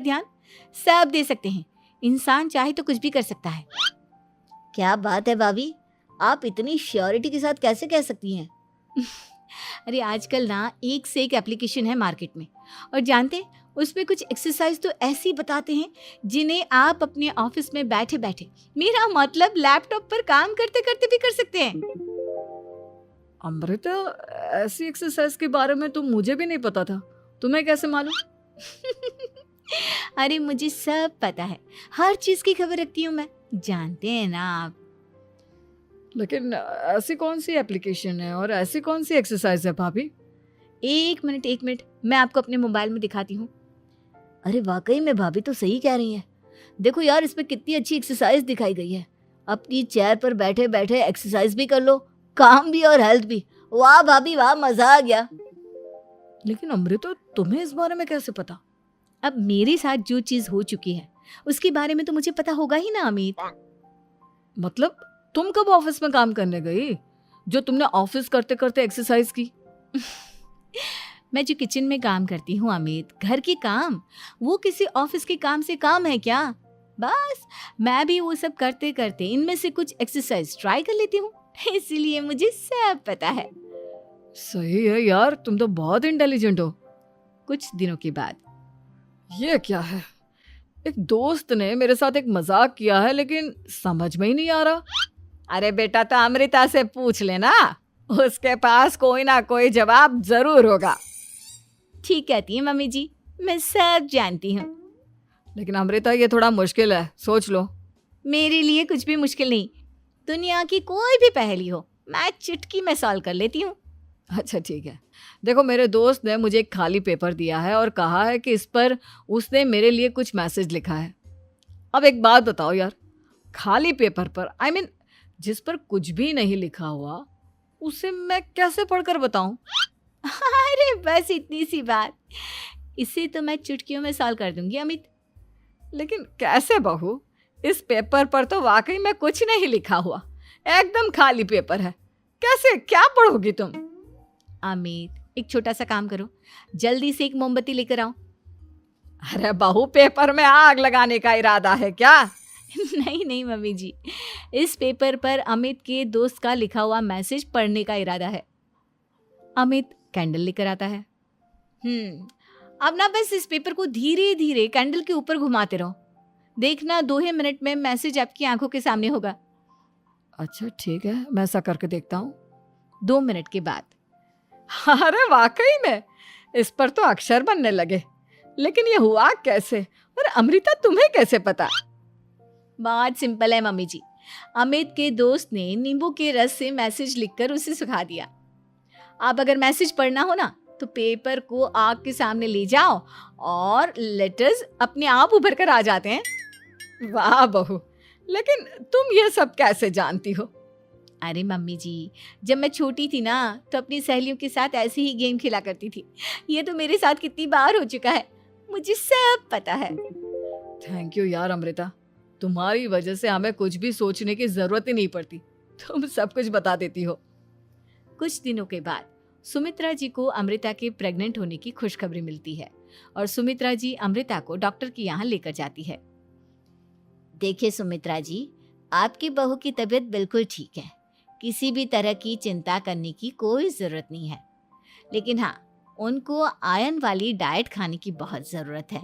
ध्यान सब दे सकते हैं। इंसान चाहे तो कुछ भी कर सकता है। क्या बात है भाभी, आप इतनी श्योरिटी के साथ कैसे कह सकती हैं? अरे आजकल ना एक से एक एप्लीकेशन है मार्केट में, और जानते हैं उसमें कुछ एक्सरसाइज तो ऐसी बताते हैं जिन्हें आप अपने ऑफिस में बैठे बैठे, मेरा मतलब लैपटॉप पर काम करते करते भी कर सकते हैं। अमृता, ऐसी एक्सरसाइज के बारे में तो मुझे भी नहीं पता था, तुम्हें कैसे मालूम? अरे मुझे सब पता है, हर चीज की खबर रखती हूँ मैं, जानते हैं ना आप। लेकिन ऐसी कौन सी एप्लीकेशन है और ऐसी कौन सी एक्सरसाइज है भाभी? एक मिनट, मैं आपको अपने मोबाइल में दिखाती हूँ। अरे वाकई में भाभी तो सही कह रही हैं। देखो यार, इसमें कितनी अच्छी एक्सरसाइज दिखाई गई है। अपनी चेयर पर बैठे बैठे एक्सरसाइज भी कर लो, काम भी और हेल्थ भी। वाह भाभी वाह, मजा आ गया। लेकिन अमृता, तुम्हें इस बारे में कैसे पता? अब मेरे साथ जो चीज हो चुकी है उसके बारे में तो मुझे पता होगा ही ना अमित। मतलब तुम कब ऑफिस में काम करने गई जो तुमने ऑफिस करते करते एक्सरसाइज की? मैं जो किचन में काम करती हूँ अमित, घर के काम, वो किसी ऑफिस के काम से काम है क्या? बस मैं भी वो सब करते करते इनमें से कुछ एक्सरसाइज ट्राई कर लेती हूँ, इसीलिए मुझे सब पता है। सही है यार, तुम तो बहुत इंटेलिजेंट हो। कुछ दिनों के बाद, ये क्या है? एक दोस्त ने मेरे साथ एक मजाक किया है, लेकिन समझ में ही नहीं आ रहा। अरे बेटा, तो अमृता से पूछ लेना, उसके पास कोई ना कोई जवाब जरूर होगा। ठीक कहती है मम्मी जी, मैं सब जानती हूँ। लेकिन अमृता, ये थोड़ा मुश्किल है, सोच लो। मेरे लिए कुछ भी मुश्किल नहीं, दुनिया की कोई भी पहेली हो मैं चुटकी में सॉल्व कर लेती हूँ। अच्छा ठीक है, देखो मेरे दोस्त ने मुझे एक खाली पेपर दिया है और कहा है कि इस पर उसने मेरे लिए कुछ मैसेज लिखा है। अब एक बात बताओ यार, खाली पेपर पर, आई मीन जिस पर कुछ भी नहीं लिखा हुआ, उसे मैं कैसे पढ़कर बताऊं? अरे बस इतनी सी बात, इसे तो मैं चुटकियों में सॉल्व कर दूंगी अमित। लेकिन कैसे बहू, इस पेपर पर तो वाकई में कुछ नहीं लिखा हुआ, एकदम खाली पेपर है, कैसे क्या पढ़ोगी तुम? अमित, एक छोटा सा काम करो, जल्दी से एक मोमबत्ती लेकर आओ। अरे बहू, पेपर में आग लगाने का इरादा है क्या? नहीं मम्मी जी, इस पेपर पर अमित के दोस्त का लिखा हुआ मैसेज पढ़ने का इरादा है। अमित कैंडल लेकर आता है। अब ना बस इस पेपर को धीरे धीरे कैंडल के ऊपर घुमाते रहो, देखना 2 ही मिनट में मैसेज आपकी आंखों के सामने होगा। अच्छा ठीक है, मैं ऐसा करके देखता हूँ। 2 मिनट के बाद, अरे वाकई में इस पर तो अक्षर बनने लगे, लेकिन ये हुआ कैसे? और अमृता, तुम्हें कैसे पता? बहुत सिंपल है मम्मी जी, अमित के दोस्त ने नींबू के रस से मैसेज लिखकर उसे सुखा दिया। आप अगर मैसेज पढ़ना हो ना तो पेपर को आग के सामने ले जाओ और लेटर्स अपने आप उभर कर आ जाते हैं। वाह बहू, लेकिन तुम ये सब कैसे जानती हो? अरे मम्मी जी, जब मैं छोटी थी ना तो अपनी सहेलियों के साथ ऐसे ही गेम खेला करती थी। ये तो मेरे साथ कितनी बार हो चुका है, मुझे सब पता है। थैंक यू यार अमृता, तुम्हारी वजह से हमें कुछ भी सोचने की जरूरत ही नहीं पड़ती, तुम सब कुछ बता देती हो। कुछ दिनों के बाद सुमित्रा जी को अमृता के प्रेग्नेंट होने की खुशखबरी मिलती है और सुमित्रा जी अमृता को डॉक्टर के यहाँ लेकर जाती है। देखिए सुमित्रा जी, आपकी बहू की तबीयत बिल्कुल ठीक है, किसी भी तरह की चिंता करने की कोई ज़रूरत नहीं है। लेकिन हाँ, उनको आयरन वाली डाइट खाने की बहुत ज़रूरत है।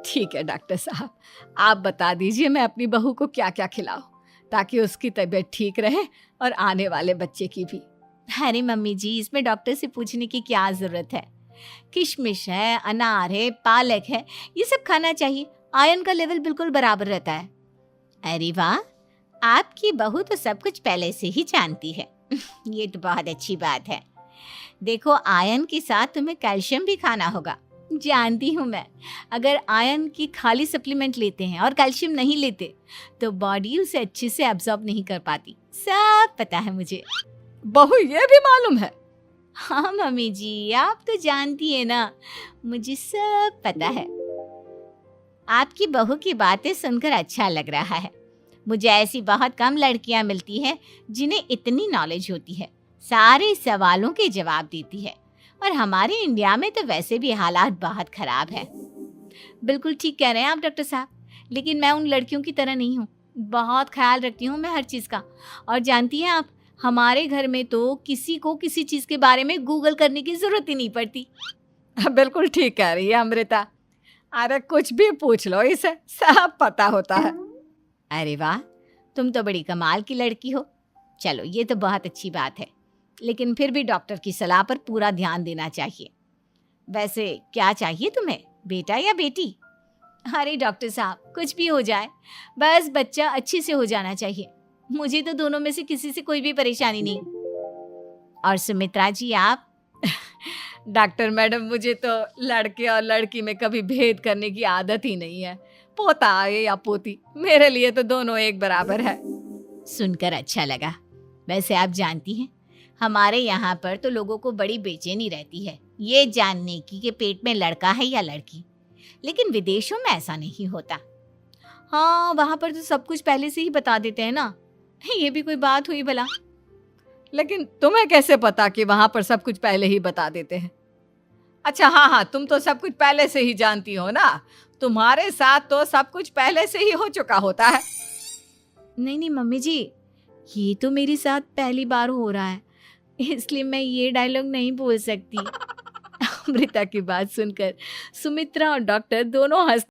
ठीक है डॉक्टर साहब, आप बता दीजिए मैं अपनी बहू को क्या क्या खिलाऊं ताकि उसकी तबीयत ठीक रहे और आने वाले बच्चे की भी। अरे मम्मी जी, इसमें डॉक्टर से पूछने की क्या ज़रूरत है? किशमिश है, अनार है, पालक है, ये सब खाना चाहिए, आयरन का लेवल बिल्कुल बराबर रहता है। अरे वाह, आपकी बहू तो सब कुछ पहले से ही जानती है। ये तो बहुत अच्छी बात है। देखो, आयरन के साथ तुम्हें कैल्शियम भी खाना होगा। जानती हूँ मैं, अगर आयरन की खाली सप्लीमेंट लेते हैं और कैल्शियम नहीं लेते तो बॉडी उसे अच्छे से एब्जॉर्ब नहीं कर पाती, सब पता है मुझे। बहू, ये भी मालूम है? हाँ मम्मी जी, आप तो जानती है ना, मुझे सब पता है। आपकी बहू की बातें सुनकर अच्छा लग रहा है। मुझे ऐसी बहुत कम लड़कियां मिलती हैं जिन्हें इतनी नॉलेज होती है, सारे सवालों के जवाब देती है। और हमारे इंडिया में तो वैसे भी हालात बहुत खराब है। बिल्कुल ठीक कह रहे हैं आप डॉक्टर साहब, लेकिन मैं उन लड़कियों की तरह नहीं हूँ। बहुत ख्याल रखती हूँ मैं हर चीज़ का। और जानती हैं आप, हमारे घर में तो किसी को किसी चीज़ के बारे में गूगल करने की ज़रूरत ही नहीं पड़ती। बिल्कुल ठीक कह रही है अमृता। अरे कुछ भी पूछ लो, इसे सब पता होता है। अरे वाह, तुम तो बड़ी कमाल की लड़की हो। चलो, ये तो बहुत अच्छी बात है, लेकिन फिर भी डॉक्टर की सलाह पर पूरा ध्यान देना चाहिए। वैसे क्या चाहिए तुम्हें, बेटा या बेटी? अरे डॉक्टर साहब, कुछ भी हो जाए, बस बच्चा अच्छे से हो जाना चाहिए। मुझे तो दोनों में से किसी से कोई भी परेशानी नहीं। और सुमित्रा जी, आप? डॉक्टर मैडम, मुझे तो लड़के और लड़की में कभी भेद करने की आदत ही नहीं है। पोता आए या पोती, मेरे लिए तो दोनों एक बराबर है। सुनकर अच्छा लगा। वैसे आप जानती हैं, हमारे यहाँ पर तो लोगों को बड़ी बेचैनी रहती है ये जानने की कि पेट में लड़का है या लड़की, लेकिन विदेशों में ऐसा नहीं होता। हाँ, वहाँ पर तो सब कुछ पहले से ही बता देते हैं ना। ये भी कोई बात हुई भला? लेकिन तुम्हें कैसे पता कि वहां पर सब कुछ पहले ही बता देते हैं? अच्छा, हाँ, तुम तो सब कुछ पहले से ही जानती हो ना। तुम्हारे साथ तो सब कुछ पहले से ही हो चुका होता है। नहीं मम्मी जी, ये तो मेरे साथ पहली बार हो रहा है, इसलिए मैं ये डायलॉग नहीं बोल सकती। अमृता की बात सुनकर सुमित्रा और डॉक्टर दोनों हंस